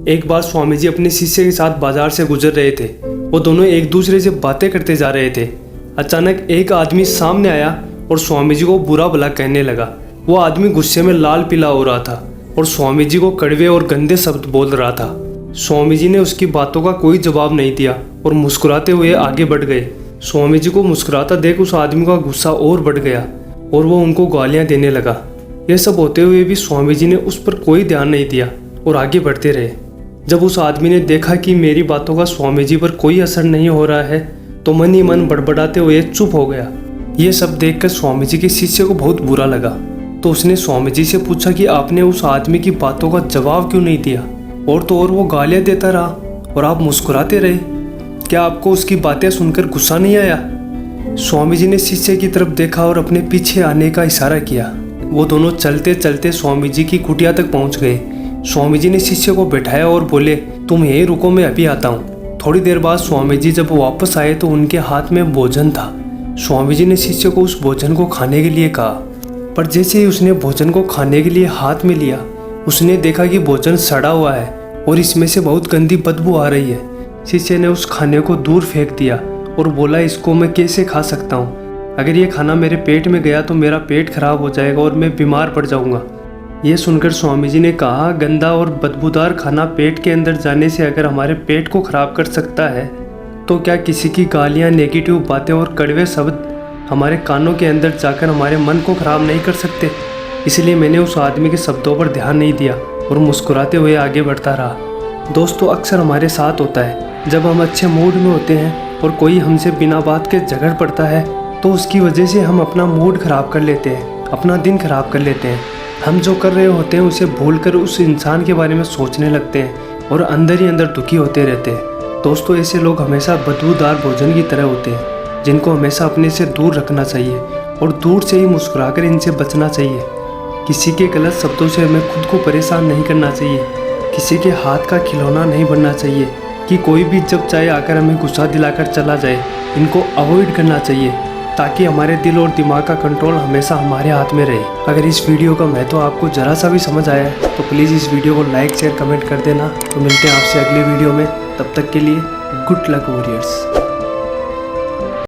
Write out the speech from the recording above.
एक बार स्वामी जी अपने शिष्य के साथ बाजार से गुजर रहे थे। वो दोनों एक दूसरे से बातें करते जा रहे थे। अचानक एक आदमी सामने आया और स्वामी जी को बुरा भला कहने लगा। वो आदमी गुस्से में लाल पीला हो रहा था और स्वामी जी को कड़वे और गंदे शब्द बोल रहा था। स्वामी जी ने उसकी बातों का कोई जवाब नहीं दिया और मुस्कुराते हुए आगे बढ़ गए। स्वामी जी को मुस्कुराता देख उस आदमी का गुस्सा और बढ़ गया और वो उनको गालियां देने लगा। यह सब होते हुए भी स्वामी जी ने उस पर कोई ध्यान नहीं दिया और आगे बढ़ते रहे। जब उस आदमी ने देखा कि मेरी बातों का स्वामी जी पर कोई असर नहीं हो रहा है तो मन ही मन बड़बड़ाते हुए चुप हो गया। ये सब देखकर स्वामी जी के शिष्य को बहुत बुरा लगा, तो उसने स्वामी जी से पूछा कि आपने उस आदमी की बातों का जवाब क्यों नहीं दिया। और तो और वो गालियां देता रहा और आप मुस्कुराते रहे। क्या आपको उसकी बातें सुनकर गुस्सा नहीं आया? स्वामी जी ने शिष्य की तरफ देखा और अपने पीछे आने का इशारा किया। वो दोनों चलते चलते स्वामी जी की कुटिया तक पहुंच गए। स्वामी जी ने शिष्य को बैठाया और बोले, तुम यहीं रुको, मैं अभी आता हूँ। थोड़ी देर बाद स्वामी जी जब वापस आए तो उनके हाथ में भोजन था। स्वामी जी ने शिष्य को उस भोजन को खाने के लिए कहा, पर जैसे ही उसने भोजन को खाने के लिए हाथ में लिया उसने देखा कि भोजन सड़ा हुआ है और इसमें से बहुत गंदी बदबू आ रही है। शिष्य ने उस खाने को दूर फेंक दिया और बोला, इसको मैं कैसे खा सकता हूँ? अगर ये खाना मेरे पेट में गया तो मेरा पेट खराब हो जाएगा और मैं बीमार पड़ जाऊँगा। ये सुनकर स्वामी जी ने कहा, गंदा और बदबूदार खाना पेट के अंदर जाने से अगर हमारे पेट को खराब कर सकता है तो क्या किसी की गालियाँ, नेगेटिव बातें और कड़वे शब्द हमारे कानों के अंदर जाकर हमारे मन को खराब नहीं कर सकते? इसलिए मैंने उस आदमी के शब्दों पर ध्यान नहीं दिया और मुस्कुराते हुए आगे बढ़ता रहा। दोस्तों, अक्सर हमारे साथ होता है, जब हम अच्छे मूड में होते हैं और कोई हमसे बिना बात के झगड़ पड़ता है तो उसकी वजह से हम अपना मूड ख़राब कर लेते हैं, अपना दिन ख़राब कर लेते हैं। हम जो कर रहे होते हैं उसे भूलकर उस इंसान के बारे में सोचने लगते हैं और अंदर ही अंदर दुखी होते रहते हैं। दोस्तों, ऐसे लोग हमेशा बदबूदार भोजन की तरह होते हैं जिनको हमेशा अपने से दूर रखना चाहिए और दूर से ही मुस्कुराकर इनसे बचना चाहिए। किसी के गलत शब्दों से हमें खुद को परेशान नहीं करना चाहिए, किसी के हाथ का खिलौना नहीं बनना चाहिए कि कोई भी जब चाहे आकर हमें गुस्सा दिलाकर चला जाए। इनको अवॉइड करना चाहिए ताकि हमारे दिल और दिमाग का कंट्रोल हमेशा हमारे हाथ में रहे। अगर इस वीडियो का महत्व आपको ज़रा सा भी समझ आया है तो प्लीज़ इस वीडियो को लाइक, शेयर, कमेंट कर देना। तो मिलते हैं आपसे अगले वीडियो में, तब तक के लिए गुड लक वॉरियर्स।